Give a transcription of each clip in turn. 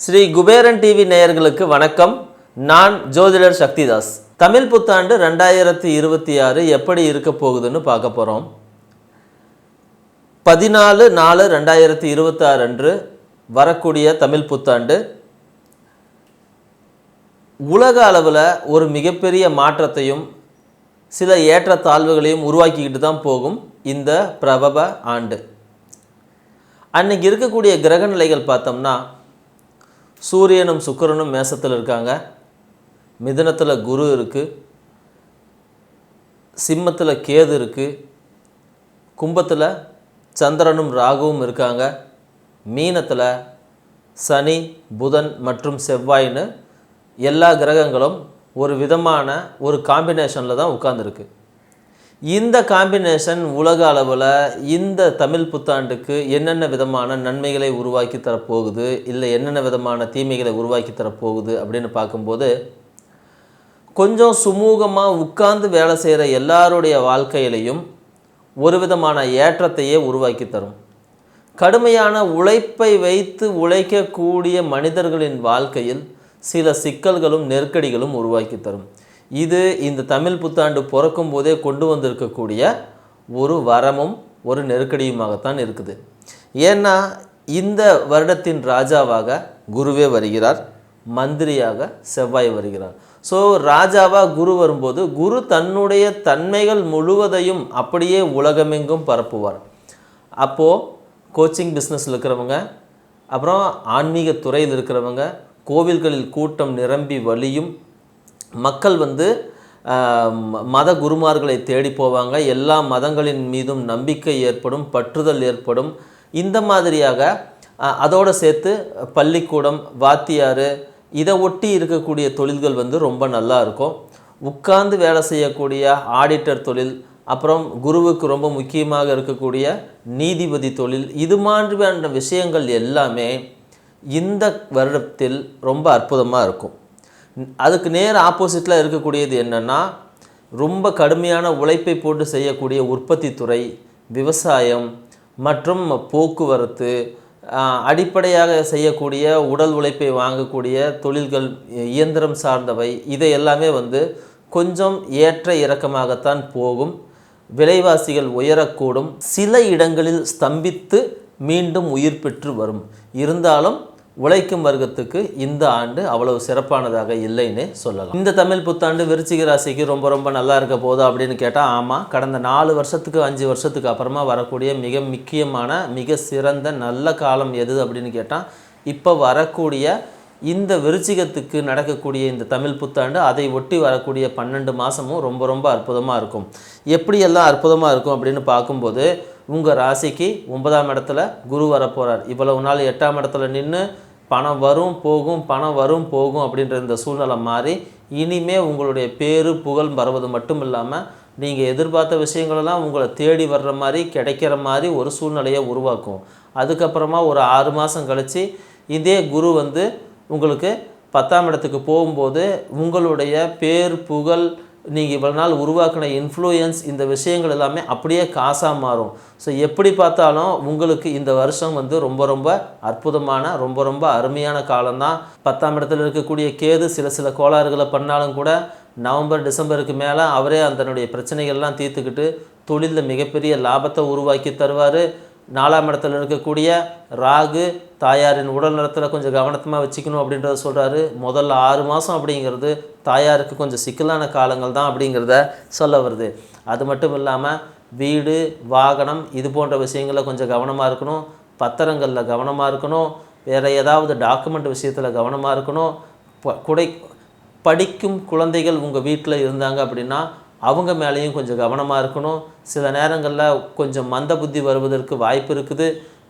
Sri Kuberan TV நேயர்களுக்கு வணக்கம். நான் ஜோதிடர் சக்திதாஸ். தமிழ் புத்தாண்டு 2026 எப்படி இருக்க போகுதுன்னு பார்க்க போகிறோம். 14/4/2026 அன்று வரக்கூடிய தமிழ் புத்தாண்டு உலக அளவில் ஒரு மிகப்பெரிய மாற்றத்தையும் சில ஏற்றத்தாழ்வுகளையும் உருவாக்கிக்கிட்டு தான் போகும் இந்த பிரபவ ஆண்டு. அன்னைக்கு இருக்கக்கூடிய கிரக நிலைகள் பார்த்தோம்னா, சூரியனும் சுக்கிரனும் மேசத்தில் இருக்காங்க, மிதுனத்தில் குரு இருக்குது, சிம்மத்தில் கேது இருக்குது, கும்பத்தில் சந்திரனும் ராகுவும் இருக்காங்க, மீனத்தில் சனி புதன் மற்றும் செவ்வாய்னு எல்லா கிரகங்களும் ஒரு விதமான ஒரு காம்பினேஷனில் தான் உட்கார்ந்துருக்கு. இந்த காம்பினேஷன் உலக அளவில் இந்த தமிழ் புத்தாண்டுக்கு என்னென்ன விதமான நன்மைகளை உருவாக்கி தரப்போகுது, இல்லை என்னென்ன விதமான தீமைகளை உருவாக்கி தரப்போகுது அப்படின்னு பார்க்கும்போது, கொஞ்சம் சுமூகமாக உட்கார்ந்து வேலை செய்கிற எல்லாருடைய வாழ்க்கையிலையும் ஒரு விதமான ஏற்றத்தையே உருவாக்கி தரும். கடுமையான உழைப்பை வைத்து உழைக்கக்கூடிய மனிதர்களின் வாழ்க்கையில் சில சிக்கல்களும் நெருக்கடிகளும் உருவாக்கி தரும். இது இந்த தமிழ் புத்தாண்டு பிறக்கும் போதே கொண்டு வந்திருக்கக்கூடிய ஒரு வரமும் ஒரு நெருக்கடியுமாகத்தான் இருக்குது. ஏன்னா இந்த வருடத்தின் ராஜாவாக குருவே வருகிறார், மந்திரியாக செவ்வாய் வருகிறார். ஸோ ராஜாவாக குரு வரும்போது குரு தன்னுடைய தன்மைகள் முழுவதையும் அப்படியே உலகமெங்கும் பரப்புவார். அப்போது கோச்சிங் பிஸ்னஸில் இருக்கிறவங்க, அப்புறம் ஆன்மீக துறையில் இருக்கிறவங்க, கோவில்களில் கூட்டம் நிரம்பி வழியும், மக்கள் மத குருமார்களை தேடி போவாங்க, எல்லா மதங்களின் மீதும் நம்பிக்கை ஏற்படும், பற்றுதல் ஏற்படும். இந்த மாதிரியாக அதோடு சேர்த்து பள்ளிக்கூடம், வாத்தியார், இதை ஒட்டி இருக்கக்கூடிய தொழில்கள் ரொம்ப நல்லா இருக்கும். உட்கார்ந்து வேலை செய்யக்கூடிய ஆடிட்டர் தொழில், அப்புறம் குருவுக்கு ரொம்ப முக்கியமாக இருக்கக்கூடிய நீதிபதி தொழில், இது மாதிரியான விஷயங்கள் எல்லாமே இந்த வருடத்தில் ரொம்ப அற்புதமாக இருக்கும். அதுக்கு நேர் ஆப்போசிட்டில் இருக்கக்கூடியது என்னென்னா, ரொம்ப கடுமையான உழைப்பை போட்டு செய்யக்கூடிய உற்பத்தி துறை, விவசாயம் மற்றும் போக்குவரத்து, அடிப்படையாக செய்யக்கூடிய உடல் உழைப்பை வாங்கக்கூடிய தொழில்கள், இயந்திரம் சார்ந்தவை, இதை எல்லாமே கொஞ்சம் ஏற்ற இறக்கமாகத்தான் போகும். விலைவாசிகள் உயரக்கூடும், சில இடங்களில் ஸ்தம்பித்து மீண்டும் உயிர் பெற்று வரும். இருந்தாலும் உழைக்கும் வர்க்கத்துக்கு இந்த ஆண்டு அவ்வளவு சிறப்பானதாக இல்லைன்னே சொல்லலாம். இந்த தமிழ் புத்தாண்டு விருச்சிக ராசிக்கு ரொம்ப நல்லா இருக்க போதா அப்படின்னு கேட்டால் ஆமாம். கடந்த 4 வருஷத்துக்கு 5 வருஷத்துக்கு அப்புறமா வரக்கூடிய மிக முக்கியமான மிக சிறந்த நல்ல காலம் எது அப்படின்னு கேட்டால், இப்போ வரக்கூடிய இந்த விருச்சிகத்துக்கு நடக்கக்கூடிய இந்த தமிழ் புத்தாண்டு, அதை ஒட்டி வரக்கூடிய 12 மாதமும் ரொம்ப அற்புதமாக இருக்கும். எப்படியெல்லாம் அற்புதமாக இருக்கும் அப்படின்னு பார்க்கும்போது, உங்கள் ராசிக்கு 9ஆம் இடத்துல குரு வரப்போகிறார். இவ்வளவு நாள் 8ஆம் இடத்துல நின்று பணம் வரும் போகும் அப்படின்ற இந்த சூழ்நிலை மாறி, இனிமே உங்களுடைய பேரு புகழ் வருவது மட்டும் இல்லாமல் நீங்கள் எதிர்பார்த்த விஷயங்களெல்லாம் உங்களை தேடி வர்ற மாதிரி, கிடைக்கிற மாதிரி ஒரு சூழ்நிலையை உருவாக்கும். அதுக்கப்புறமா ஒரு 6 மாதம் கழித்து இதே குரு உங்களுக்கு 10ஆம் இடத்துக்கு போகும்போது உங்களுடைய பேர் புகழ், நீங்கள் இவ்வளோ நாள் உருவாக்கின இன்ஃப்ளூயன்ஸ், இந்த விஷயங்கள் எல்லாமே அப்படியே காசாக மாறும். ஸோ எப்படி பார்த்தாலும் உங்களுக்கு இந்த வருஷம் ரொம்ப அற்புதமான ரொம்ப அருமையான காலம்தான். 10ஆம் இடத்துல இருக்கக்கூடிய கேது சில கோளாறுகளை பண்ணாலும் கூட நவம்பர் டிசம்பருக்கு மேலே அவரே அதனுடைய பிரச்சனைகள்லாம் தீர்த்துக்கிட்டு தொழிலில் மிகப்பெரிய லாபத்தை உருவாக்கி தருவார். 4ஆம் இடத்துல இருக்கக்கூடிய ராகு தாயாரின் உடல் நலத்தில் கொஞ்சம் கவனமாக வச்சுக்கணும் அப்படின்றத சொல்கிறாரு. முதல்ல 6 மாதம் அப்படிங்கிறது தாயாருக்கு கொஞ்சம் சிக்கலான காலங்கள் தான் அப்படிங்கிறத சொல்ல வருது. அது மட்டும் இல்லாமல் வீடு வாகனம் இது போன்ற விஷயங்களில் கொஞ்சம் கவனமாக இருக்கணும், பத்திரங்களில் கவனமாக இருக்கணும், வேறு ஏதாவது டாக்குமெண்ட் விஷயத்தில் கவனமாக இருக்கணும். படிக்கும் குழந்தைகள் உங்கள் வீட்டில் இருந்தாங்க அப்படின்னா அவங்க மேலேயும் கொஞ்சம் கவனமாக இருக்கணும். சில நேரங்களில் கொஞ்சம் மந்த புத்தி வருவதற்கு வாய்ப்பு இருக்குது.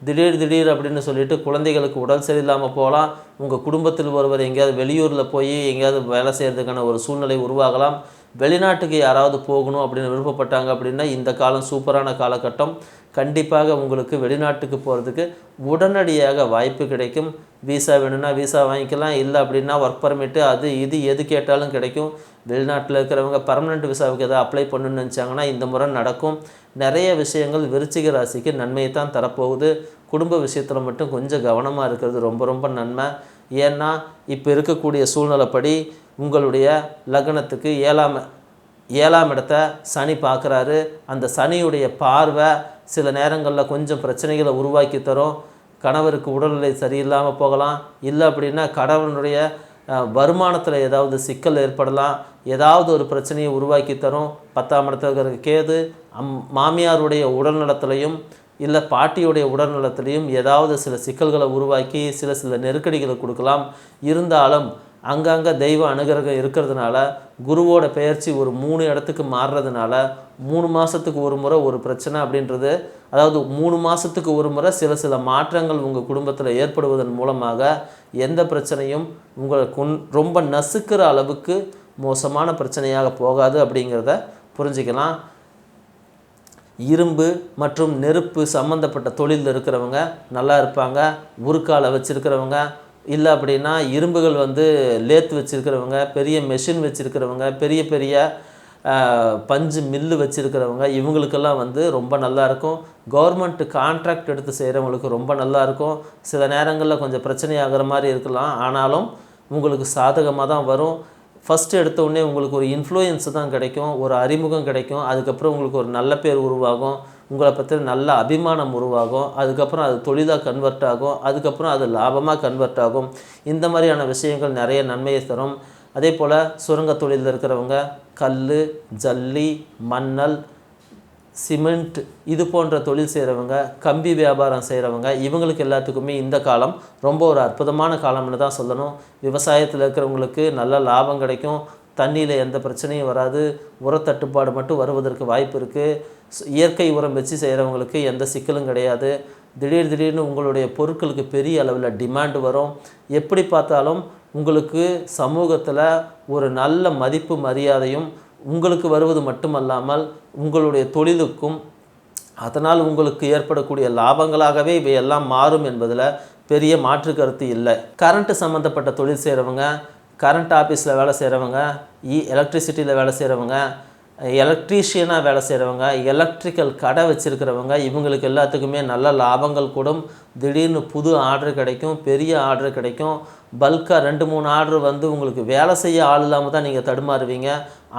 திடீர் அப்படின்னு சொல்லிட்டு குழந்தைகளுக்கு உடல் சரியில்லாமல் போகலாம். உங்கள் குடும்பத்தில் ஒருவர் எங்கேயாவது வெளியூரில் போய் எங்கேயாவது வேலை செய்கிறதுக்கான ஒரு சூழ்நிலை உருவாகலாம். வெளிநாட்டுக்கு யாராவது போகணும் அப்படின்னு விருப்பப்பட்டாங்க அப்படின்னா இந்த காலம் சூப்பரான காலகட்டம். கண்டிப்பாக உங்களுக்கு வெளிநாட்டுக்கு போகிறதுக்கு உடனடியாக வாய்ப்பு கிடைக்கும். வீசா வேணும்னா வீசா வாங்கிக்கலாம், இல்லை அப்படின்னா ஒர்க் பர்மிட்டு அது இது எது கேட்டாலும் கிடைக்கும். வெளிநாட்டில் இருக்கிறவங்க பர்மனெண்ட் விசாவுக்கு எதாவது அப்ளை பண்ணணும்னு நினச்சாங்கன்னா இந்த முறை நடக்கும். நிறைய விஷயங்கள் விருச்சிக ராசிக்கு நன்மையை தான் தரப்போகுது. குடும்ப விஷயத்தில் மட்டும் கொஞ்சம் கவனமாக இருக்கிறது ரொம்ப ரொம்ப நன்மை. ஏன்னா இப்போ இருக்கக்கூடிய சூழ்நிலைப்படி உங்களுடைய லக்னத்துக்கு ஏழாம் இடத்தை சனி பார்க்குறாரு. அந்த சனியுடைய பார்வை சில நேரங்களில் கொஞ்சம் பிரச்சனைகளை உருவாக்கி தரும். கணவருக்கு உடல்நிலை சரியில்லாமல் போகலாம், இல்லை அப்படின்னா கணவனுடைய வருமானத்தில் ஏதாவது சிக்கல் ஏற்படலாம், ஏதாவது ஒரு பிரச்சனையை உருவாக்கி தரும். 10ஆம் இடத்துல இருக்கிற கேது மாமியாருடைய உடல்நலத்திலையும் இல்லை பாட்டியுடைய உடல்நலத்திலையும் ஏதாவது சில சிக்கல்களை உருவாக்கி சில நெருக்கடிகளை கொடுக்கலாம். இருந்தாலும் அங்கங்கே தெய்வ அனுகிரகம் இருக்கிறதுனால குருவோட பெயர்ச்சி ஒரு 3 இடத்துக்கு மாறுறதுனால 3 மாதத்துக்கு ஒரு முறை ஒரு பிரச்சனை அப்படின்றது, அதாவது 3 மாதத்துக்கு ஒரு முறை சில மாற்றங்கள் உங்கள் குடும்பத்தில் ஏற்படுவதன் மூலமாக எந்த பிரச்சனையும் உங்களை ரொம்ப நசுக்கிற அளவுக்கு மோசமான பிரச்சனையாக போகாது அப்படிங்கிறத புரிஞ்சுக்கலாம். இரும்பு மற்றும் நெருப்பு சம்மந்தப்பட்ட தொழிலில் இருக்கிறவங்க நல்லா இருப்பாங்க. உருக்காலை வச்சுருக்கிறவங்க, இல்லை அப்படின்னா இரும்புகள் லேத்து வச்சுருக்கிறவங்க, பெரிய மெஷின் வச்சுருக்கிறவங்க, பெரிய பெரிய பஞ்சு மில்லு வச்சுருக்கிறவங்க, இவங்களுக்கெல்லாம் ரொம்ப நல்லாயிருக்கும். கவர்மெண்ட் கான்ட்ராக்ட் எடுத்து செய்கிறவங்களுக்கு ரொம்ப நல்லாயிருக்கும். சில நேரங்களில் கொஞ்சம் பிரச்சனை ஆகிற மாதிரி இருக்கலாம், ஆனாலும் உங்களுக்கு சாதகமாக தான் வரும். ஃபஸ்ட்டு எடுத்தோடனே உங்களுக்கு ஒரு இன்ஃப்ளூயன்ஸ் தான் கிடைக்கும், ஒரு அறிமுகம் கிடைக்கும். அதுக்கப்புறம் உங்களுக்கு ஒரு நல்ல பேர் உருவாகும், உங்களை பற்றி நல்ல அபிமானம் உருவாகும். அதுக்கப்புறம் அது தொழிலாக கன்வெர்ட் ஆகும், அதுக்கப்புறம் அது லாபமாக கன்வெர்ட் ஆகும். இந்த மாதிரியான விஷயங்கள் நிறைய நன்மையை தரும். அதே போல் சுரங்க தொழிலில் இருக்கிறவங்க கல், ஜல்லி, மணல், சிமெண்ட் இது போன்ற தொழில் செய்கிறவங்க, கம்பி வியாபாரம் செய்கிறவங்க, இவங்களுக்கு எல்லாத்துக்குமே இந்த காலம் ரொம்ப ஒரு அற்புதமான காலம்னு தான் சொல்லணும். விவசாயத்தில் இருக்கிறவங்களுக்கு நல்ல லாபம் கிடைக்கும். தண்ணியில் எந்த பிரச்சனையும் வராது. உரத்தட்டுப்பாடு மட்டும் வருவதற்கு வாய்ப்பு இருக்குது. இயற்கை உரம் வச்சு செய்கிறவங்களுக்கு எந்த சிக்கலும் கிடையாது. திடீர்னு உங்களுடைய பொருட்களுக்கு பெரிய அளவில் டிமாண்டு வரும். எப்படி பார்த்தாலும் உங்களுக்கு சமூகத்தில் ஒரு நல்ல மதிப்பு மரியாதையும் உங்களுக்கு வருவது மட்டுமல்லாமல் உங்களுடைய தொழிலுக்கும் அதனால் உங்களுக்கு ஏற்படக்கூடிய லாபங்களாகவே இவையெல்லாம் மாறும் என்பதில் பெரிய மாற்று கருத்து இல்லை. கரண்ட்டு சம்மந்தப்பட்ட தொழில் செய்கிறவங்க, கரண்ட் ஆஃபீஸில் வேலை செய்கிறவங்க, எலக்ட்ரிசிட்டியில் வேலை செய்கிறவங்க, எலக்ட்ரீஷியனாக வேலை செய்கிறவங்க, எலக்ட்ரிக்கல் கடை வச்சுருக்கிறவங்க, இவங்களுக்கு எல்லாத்துக்குமே நல்ல லாபங்கள் கூடும். திடீர்னு புது ஆர்டர் கிடைக்கும், பெரிய ஆர்டர் கிடைக்கும். பல்காக 2-3 ஆர்டர் உங்களுக்கு வேலை செய்ய ஆள் இல்லாமல் தான் நீங்கள் தடுமாறுவீங்க.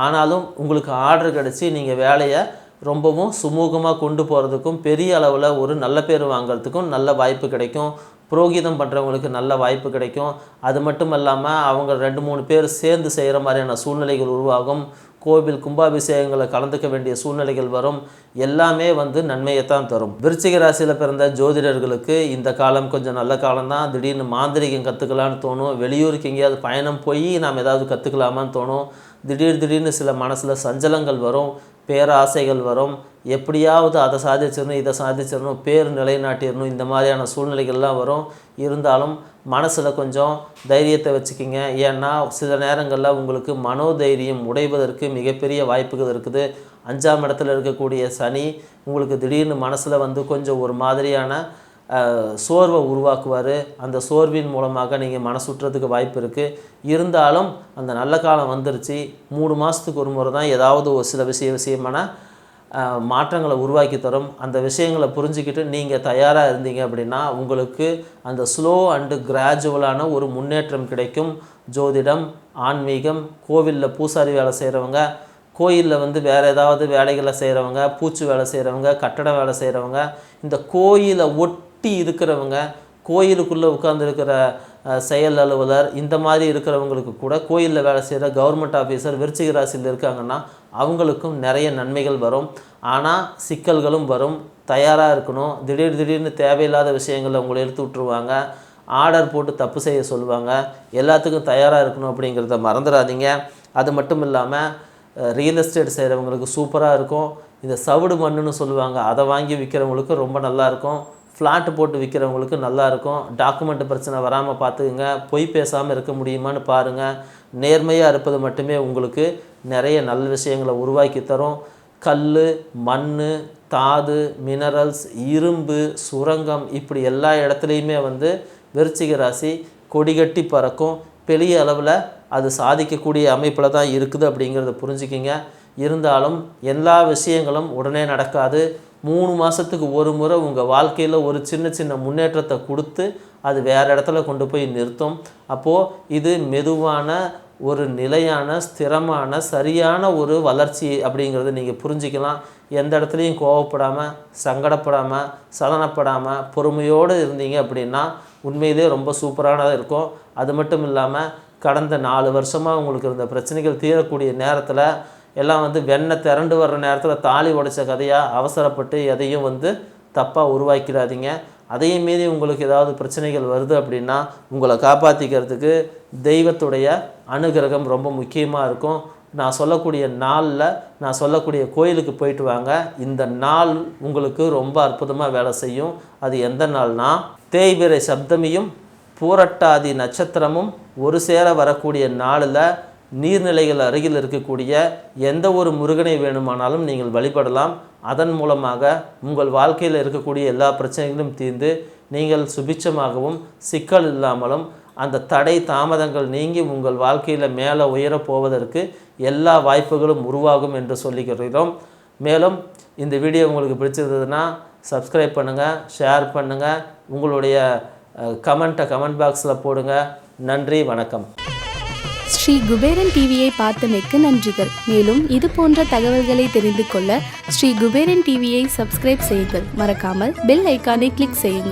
ஆனாலும் உங்களுக்கு ஆர்டர் கிடச்சி நீங்கள் வேலையை ரொம்பவும் சுமூகமாக கொண்டு போகிறதுக்கும் பெரிய அளவில் ஒரு நல்ல பேர் வாங்கிறதுக்கும் நல்ல வாய்ப்பு கிடைக்கும். புரோகிதம் பண்ணுறவங்களுக்கு நல்ல வாய்ப்பு கிடைக்கும். அது மட்டும் இல்லாமல் அவங்க 2-3 பேர் சேர்ந்து செய்கிற மாதிரியான சூழ்நிலைகள் உருவாகும். கோவில் கும்பாபிஷேகங்களை கலந்துக்க வேண்டிய சூழ்நிலைகள் வரும். எல்லாமே நன்மையைத்தான் தரும். விருச்சிக ராசியில் பிறந்த ஜோதிடர்களுக்கு இந்த காலம் கொஞ்சம் நல்ல காலம்தான். திடீர்னு மாந்திரிகம் கற்றுக்கலான்னு தோணும். வெளியூருக்கு எங்கேயாவது பயணம் போய் நாம் ஏதாவது கற்றுக்கலாமான்னு தோணும். திடீர்னு சில மனசில் சஞ்சலங்கள் வரும், பேராசைகள் வரும். எப்படியாவது அதை சாதிச்சிடணும், இதை சாதிச்சிடணும், பேர் நிலைநாட்டிடணும், இந்த மாதிரியான சூழ்நிலைகள்லாம் வரும். இருந்தாலும் மனசில் கொஞ்சம் தைரியத்தை வச்சுக்கிங்க. ஏன்னா சில நேரங்களில் உங்களுக்கு மனோதைரியம் உடைவதற்கு மிகப்பெரிய வாய்ப்புகள் இருக்குது. 5ஆம் இடத்துல இருக்கக்கூடிய சனி உங்களுக்கு திடீர்னு மனசில் கொஞ்சம் ஒரு மாதிரியான சோர்வை உருவாக்குவார். அந்த சோர்வின் மூலமாக நீங்கள் மனசுட்டுறதுக்கு வாய்ப்பு இருக்குது. இருந்தாலும் அந்த நல்ல காலம் வந்துருச்சு. 3 மாதத்துக்கு ஒரு முறை தான் ஏதாவது ஒரு சில விஷயமான மாற்றங்களை உருவாக்கி தரும். அந்த விஷயங்களை புரிஞ்சுக்கிட்டு நீங்கள் தயாராக இருந்தீங்க அப்படின்னா உங்களுக்கு அந்த ஸ்லோ அண்டு கிராஜுவலான ஒரு முன்னேற்றம் கிடைக்கும். ஜோதிடம், ஆன்மீகம், கோவிலில் பூசாரி வேலை செய்கிறவங்க, கோயிலில் வேறு ஏதாவது வேலைகளை செய்கிறவங்க, பூச்சி வேலை செய்கிறவங்க, கட்டட வேலை செய்கிறவங்க, இந்த கோயிலை ஒட்டி இருக்கிறவங்க, கோயிலுக்குள்ளே உட்கார்ந்துருக்கிற செயல் அலுவலர், இந்த மாதிரி இருக்கிறவங்களுக்கு கூட கோயிலில் வேலை செய்கிற கவர்மெண்ட் ஆஃபீஸர் விருச்சிக ராசியில் இருக்காங்கன்னா அவங்களுக்கும் நிறைய நன்மைகள் வரும். ஆனால் சிக்கல்களும் வரும். தயாராக இருக்கணும். திடீர்னு தேவையில்லாத விஷயங்களை உங்களை எடுத்து விட்டுருவாங்க. ஆர்டர் போட்டு தப்பு செய்ய சொல்லுவாங்க. எல்லாத்துக்கும் தயாராக இருக்கணும் அப்படிங்கிறத மறந்துடாதீங்க. அது மட்டும் இல்லாமல் ரியல் எஸ்டேட் செய்கிறவங்களுக்கு சூப்பராக இருக்கும். இந்த சவுடு மண்ணுன்னு சொல்லுவாங்க, அதை வாங்கி விற்கிறவங்களுக்கு ரொம்ப நல்லாயிருக்கும். ஃப்ளாட்டு போட்டு விற்கிறவங்களுக்கு நல்லாயிருக்கும். டாக்குமெண்ட் பிரச்சனை வராமல் பார்த்துக்குங்க. பொய் பேசாமல் இருக்க முடியுமான்னு பாருங்கள். நேர்மையாக இருப்பது மட்டுமே உங்களுக்கு நிறைய நல்ல விஷயங்களை உருவாக்கி தரும். கல், மண், தாது, மினரல்ஸ், இரும்பு, சுரங்கம் இப்படி எல்லா இடத்துலையுமே விருச்சிக ராசி கொடிகட்டி பறக்கும். பெரிய அளவில் அது சாதிக்கக்கூடிய அமைப்பில் தான் இருக்குது அப்படிங்கிறத புரிஞ்சுக்கிங்க. இருந்தாலும் எல்லா விஷயங்களும் உடனே நடக்காது. 3 மாதத்துக்கு ஒரு முறை உங்கள் வாழ்க்கையில் ஒரு சின்ன சின்ன முன்னேற்றத்தை கொடுத்து அது வேறு இடத்துல கொண்டு போய் நிறுத்தும். அப்போது இது மெதுவான ஒரு நிலையான ஸ்திரமான சரியான ஒரு வளர்ச்சி அப்படிங்கிறத நீங்கள் புரிஞ்சிக்கலாம். எந்த இடத்துலையும் கோவப்படாமல், சங்கடப்படாமல், சலனப்படாமல் பொறுமையோடு இருந்தீங்க அப்படின்னா உண்மையிலே ரொம்ப சூப்பரானதாக இருக்கும். அது மட்டும் இல்லாமல் கடந்த 4 வருஷமாக உங்களுக்கு இருந்த பிரச்சனைகள் தீரக்கூடிய நேரத்தில் எல்லாம் வெண்ணெய் திரண்டு வர்ற நேரத்தில் தாலி உடைச்ச கதையாக அவசரப்பட்டு எதையும் தப்பாக உருவாக்கிடாதீங்க. அதையும் மீறி உங்களுக்கு ஏதாவது பிரச்சனைகள் வருது அப்படின்னா உங்களை காப்பாற்றிக்கிறதுக்கு தெய்வத்துடைய அனுகிரகம் ரொம்ப முக்கியமாக இருக்கும். நான் சொல்லக்கூடிய நாளில் நான் சொல்லக்கூடிய கோயிலுக்கு போயிட்டு வாங்க. இந்த நாள் உங்களுக்கு ரொம்ப அற்புதமாக வேலை செய்யும். அது எந்த நாள்னா தேய்பிறை சப்தமியும் பூரட்டாதி நட்சத்திரமும் ஒரு சேர வரக்கூடிய நாளில் நீர்நிலைகள் அருகில் இருக்கக்கூடிய எந்த ஒரு முருகனை வேணுமானாலும் நீங்கள் வழிபடலாம். அதன் மூலமாக உங்கள் வாழ்க்கையில் இருக்கக்கூடிய எல்லா பிரச்சனைகளும் தீர்ந்து நீங்கள் சுபிட்சமாகவும் சிக்கல் இல்லாமலும் அந்த தடை தாமதங்கள் நீங்கி உங்கள் வாழ்க்கையில் மேலே உயரப் போவதற்கு எல்லா வாய்ப்புகளும் உருவாகும் என்று சொல்லிக்கிறோம். மேலும் இந்த வீடியோ உங்களுக்கு பிடிச்சிருந்ததுன்னா சப்ஸ்கிரைப் பண்ணுங்கள், ஷேர் பண்ணுங்கள், உங்களுடைய கமெண்ட் பாக்ஸில் போடுங்க. நன்றி, வணக்கம். ஸ்ரீ குபேரன் டிவியை பார்த்தமைக்கு நன்றிகள். மேலும் இது போன்ற தகவல்களை தெரிந்து கொள்ள ஸ்ரீ குபேரன் டிவியை சப்ஸ்கிரைப் செய்யுங்கள். மறக்காமல் பெல் ஐக்கானை கிளிக் செய்யுங்கள்.